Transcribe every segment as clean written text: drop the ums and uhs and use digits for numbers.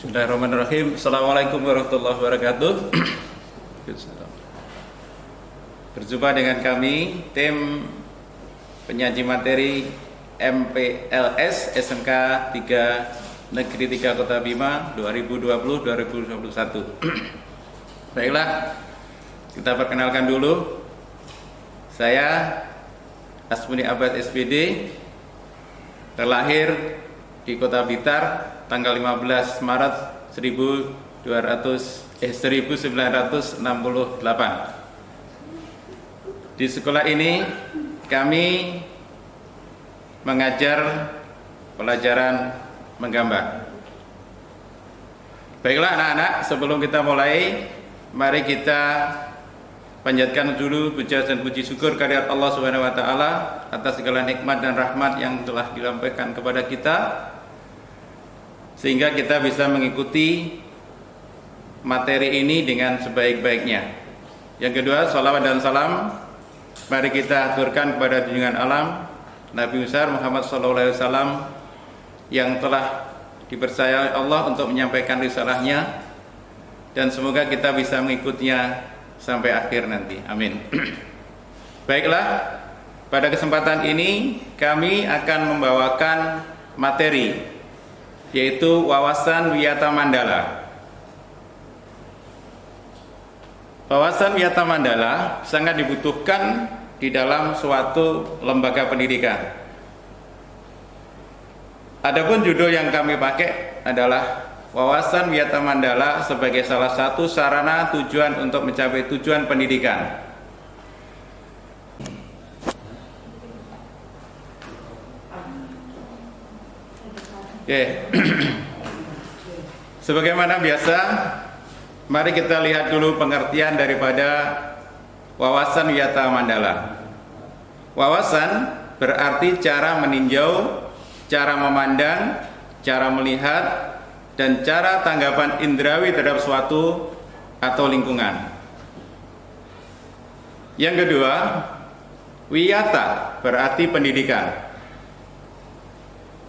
Bismillahirrahmanirrahim. Assalamualaikum warahmatullahi wabarakatuh. Berjumpa dengan kami, tim penyaji materi MPLS SMK 3 Negeri 3 Kota Bima 2020-2021. Baiklah, kita perkenalkan dulu. Saya Asmuni Abad SPD, terlahir di Kota Blitar tanggal 15 Maret 1968. Di sekolah ini kami mengajar pelajaran menggambar. Baiklah anak-anak, sebelum kita mulai, mari kita panjatkan dulu puja dan puji syukur kehadirat Allah Subhanahu wa taala atas segala nikmat dan rahmat yang telah dilampaikan kepada kita, sehingga kita bisa mengikuti materi ini dengan sebaik-baiknya. Yang kedua, salawat dan salam mari kita aturkan kepada junjungan alam Nabi besar Muhammad SAW yang telah dipercaya Allah untuk menyampaikan risalahnya, dan semoga kita bisa mengikutinya sampai akhir nanti. Amin. Baiklah, pada kesempatan ini kami akan membawakan materi, yaitu wawasan Wiyata Mandala. Wawasan Wiyata Mandala sangat dibutuhkan di dalam suatu lembaga pendidikan. Adapun judul yang kami pakai adalah wawasan Wiyata Mandala sebagai salah satu sarana tujuan untuk mencapai tujuan pendidikan. Oke. Sebagaimana biasa, mari kita lihat dulu pengertian daripada wawasan Wiyata Mandala. Wawasan berarti cara meninjau, cara memandang, cara melihat, dan cara tanggapan indrawi terhadap suatu atau lingkungan. Yang kedua, Wiyata berarti pendidikan.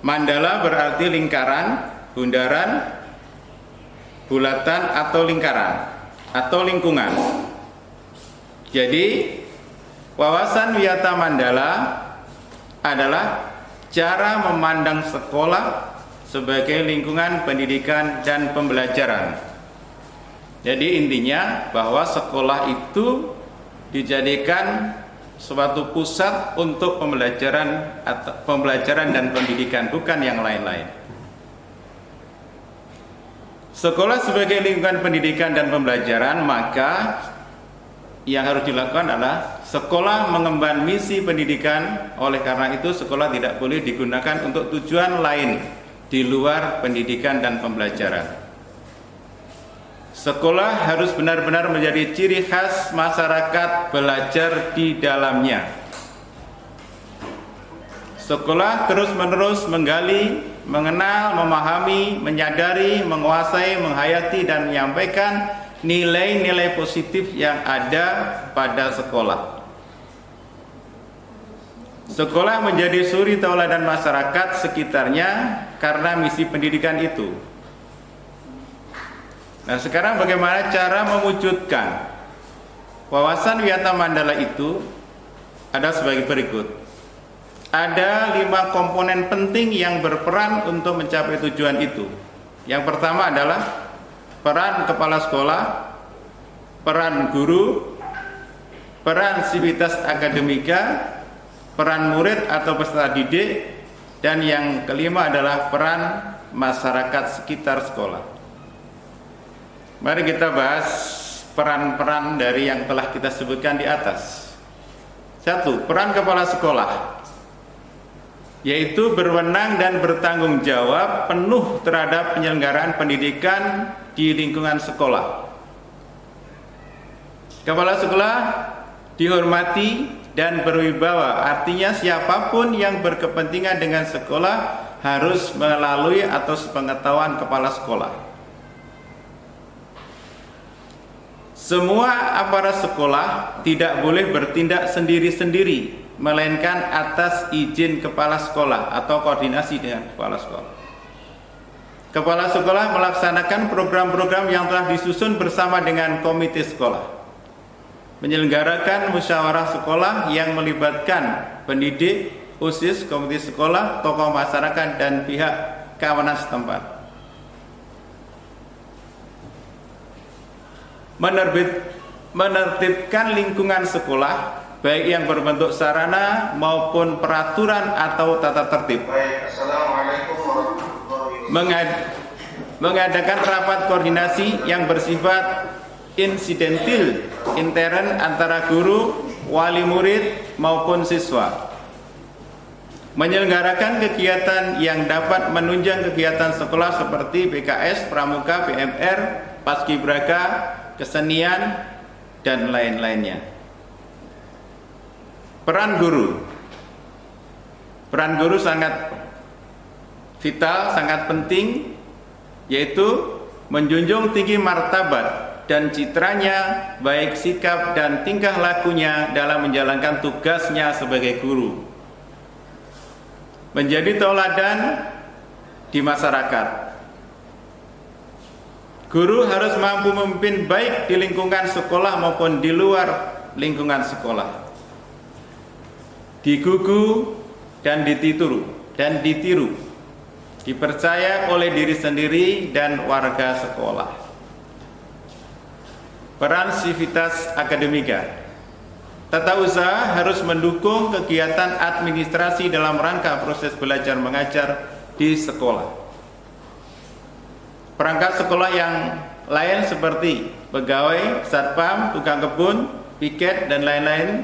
Mandala berarti lingkaran, bundaran, bulatan atau lingkaran atau lingkungan. Jadi wawasan Wiyata Mandala adalah cara memandang sekolah sebagai lingkungan pendidikan dan pembelajaran. Jadi intinya bahwa sekolah itu dijadikan suatu pusat untuk pembelajaran dan pendidikan, bukan yang lain-lain. Sekolah sebagai lingkungan pendidikan dan pembelajaran, maka yang harus dilakukan adalah sekolah mengemban misi pendidikan. Oleh karena itu, sekolah tidak boleh digunakan untuk tujuan lain di luar pendidikan dan pembelajaran. Sekolah harus benar-benar menjadi ciri khas masyarakat belajar di dalamnya. Sekolah terus-menerus menggali, mengenal, memahami, menyadari, menguasai, menghayati, dan menyampaikan nilai-nilai positif yang ada pada sekolah. Sekolah menjadi suri tauladan masyarakat sekitarnya karena misi pendidikan itu. Nah, sekarang bagaimana cara mewujudkan wawasan Wiyata Mandala itu? Ada sebagai berikut. Ada 5 komponen penting yang berperan untuk mencapai tujuan itu. Yang pertama adalah peran kepala sekolah, peran guru, peran sivitas akademika, peran murid atau peserta didik, dan yang kelima adalah peran masyarakat sekitar sekolah. Mari kita bahas peran-peran dari yang telah kita sebutkan di atas. 1. Peran kepala sekolah, yaitu berwenang dan bertanggung jawab penuh terhadap penyelenggaraan pendidikan di lingkungan sekolah. Kepala sekolah dihormati dan berwibawa, artinya siapapun yang berkepentingan dengan sekolah harus melalui atau sepengetahuan kepala sekolah. Semua aparat sekolah tidak boleh bertindak sendiri-sendiri, melainkan atas izin kepala sekolah atau koordinasi dengan kepala sekolah. Kepala sekolah melaksanakan program-program yang telah disusun bersama dengan komite sekolah, menyelenggarakan musyawarah sekolah yang melibatkan pendidik, OSIS, komite sekolah, tokoh masyarakat, dan pihak keamanan setempat. Menertibkan lingkungan sekolah, baik yang berbentuk sarana maupun peraturan atau tata tertib. Assalamualaikum warahmatullahi wabarakatuh. Mengadakan rapat koordinasi yang bersifat insidentil intern antara guru, wali murid maupun siswa. Menyelenggarakan kegiatan yang dapat menunjang kegiatan sekolah seperti PKS, Pramuka, PMR, Paskibraka, kesenian, dan lain-lainnya. Peran guru sangat vital, sangat penting, yaitu menjunjung tinggi martabat dan citranya, baik sikap dan tingkah lakunya dalam menjalankan tugasnya sebagai guru, menjadi tauladan di masyarakat. Guru harus mampu memimpin baik di lingkungan sekolah maupun di luar lingkungan sekolah, digugu dan ditiru, dipercaya oleh diri sendiri dan warga sekolah. Peran sivitas akademika. Tata usaha harus mendukung kegiatan administrasi dalam rangka proses belajar mengajar di sekolah. Perangkat sekolah yang lain seperti pegawai, satpam, tukang kebun, piket, dan lain-lain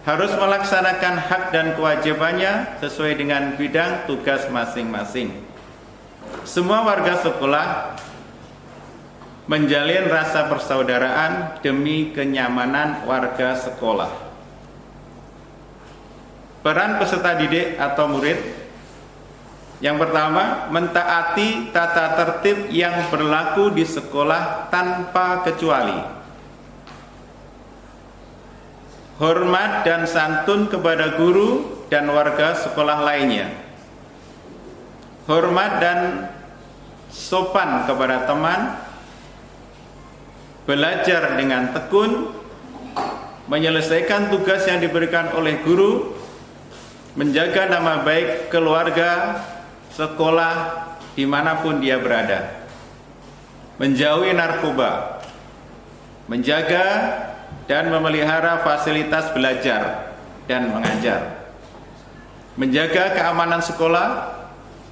harus melaksanakan hak dan kewajibannya sesuai dengan bidang tugas masing-masing. Semua warga sekolah menjalin rasa persaudaraan demi kenyamanan warga sekolah. Peran peserta didik atau murid. Yang pertama, mentaati tata tertib yang berlaku di sekolah tanpa kecuali. Hormat dan santun kepada guru dan warga sekolah lainnya. Hormat dan sopan kepada teman. Belajar dengan tekun. Menyelesaikan tugas yang diberikan oleh guru. Menjaga nama baik keluarga, sekolah, dimanapun dia berada. Menjauhi narkoba. Menjaga dan memelihara fasilitas belajar dan mengajar. Menjaga keamanan sekolah,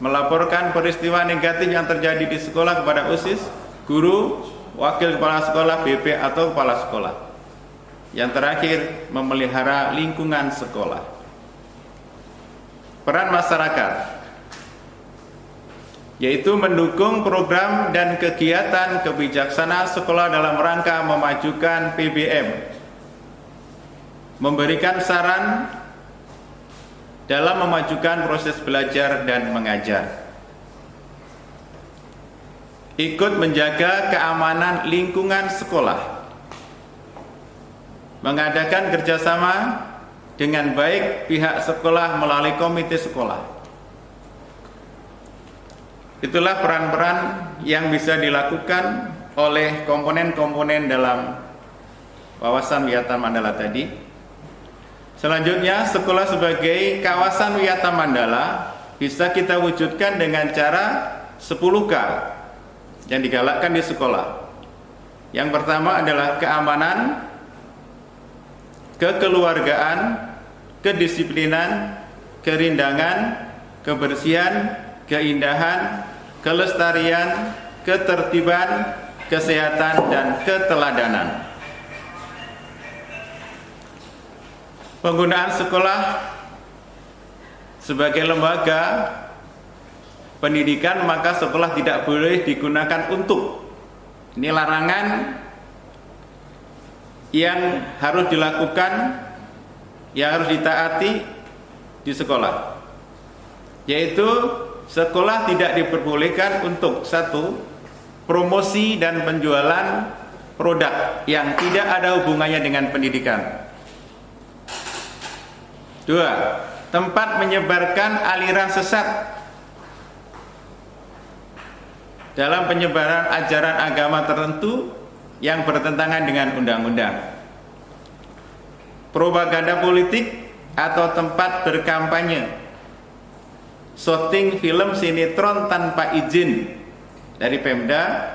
melaporkan peristiwa negatif yang terjadi di sekolah kepada OSIS, guru, wakil kepala sekolah, BP atau kepala sekolah. Yang terakhir, memelihara lingkungan sekolah. Peran masyarakat, yaitu mendukung program dan kegiatan kebijaksanaan sekolah dalam rangka memajukan PBM, memberikan saran dalam memajukan proses belajar dan mengajar, ikut menjaga keamanan lingkungan sekolah, mengadakan kerjasama dengan baik pihak sekolah melalui komite sekolah. Itulah peran-peran yang bisa dilakukan oleh komponen-komponen dalam wawasan wisata Mandala tadi. Selanjutnya, sekolah sebagai kawasan wisata Mandala bisa kita wujudkan dengan cara 10K yang digalakkan di sekolah. Yang pertama adalah keamanan, kekeluargaan, kedisiplinan, kerindangan, kebersihan, keindahan, kelestarian, ketertiban, kesehatan, dan keteladanan. Penggunaan sekolah sebagai lembaga pendidikan, maka sekolah tidak boleh digunakan untuk. Ini larangan yang harus dilakukan, yang harus ditaati di sekolah, yaitu sekolah tidak diperbolehkan untuk satu, promosi dan penjualan produk yang tidak ada hubungannya dengan pendidikan. Dua, tempat menyebarkan aliran sesat dalam penyebaran ajaran agama tertentu yang bertentangan dengan undang-undang, propaganda politik atau tempat berkampanye, syuting film sinetron tanpa izin dari Pemda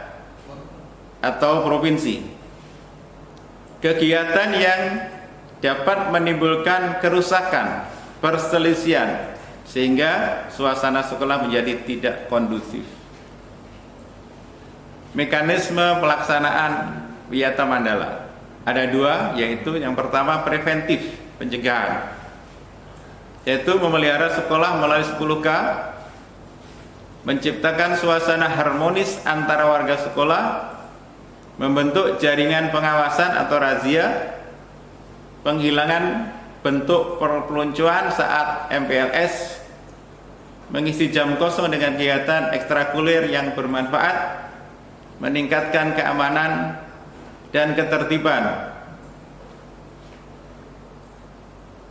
atau provinsi, kegiatan yang dapat menimbulkan kerusakan, perselisihan sehingga suasana sekolah menjadi tidak kondusif. Mekanisme pelaksanaan Wiyata Mandala ada dua, yaitu yang pertama preventif, pencegahan, yaitu memelihara sekolah melalui 10K, menciptakan suasana harmonis antara warga sekolah, membentuk jaringan pengawasan atau razia, penghilangan bentuk perpeloncoan saat MPLS, mengisi jam kosong dengan kegiatan ekstrakurikuler yang bermanfaat, meningkatkan keamanan dan ketertiban.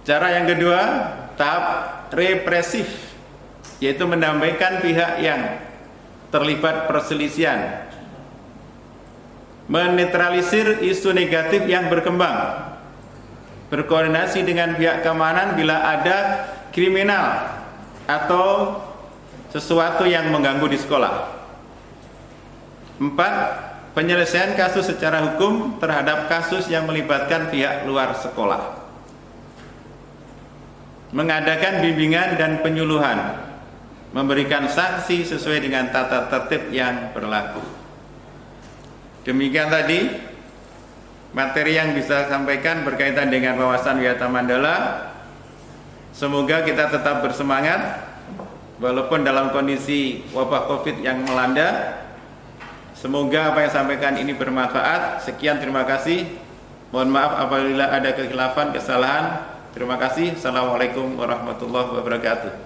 Cara yang kedua, tahap represif, yaitu mendampingkan pihak yang terlibat perselisihan, menetralisir isu negatif yang berkembang, berkoordinasi dengan pihak keamanan bila ada kriminal atau sesuatu yang mengganggu di sekolah. 4. Penyelesaian kasus secara hukum terhadap kasus yang melibatkan pihak luar sekolah. Mengadakan bimbingan dan penyuluhan, memberikan sanksi sesuai dengan tata tertib yang berlaku. Demikian tadi materi yang bisa sampaikan berkaitan dengan wawasan Wiyata Mandala. Semoga kita tetap bersemangat walaupun dalam kondisi wabah Covid yang melanda. Semoga apa yang sampaikan ini bermanfaat. Sekian, terima kasih. Mohon maaf apabila ada kekhilafan, kesalahan. Terima kasih. Assalamualaikum warahmatullahi wabarakatuh.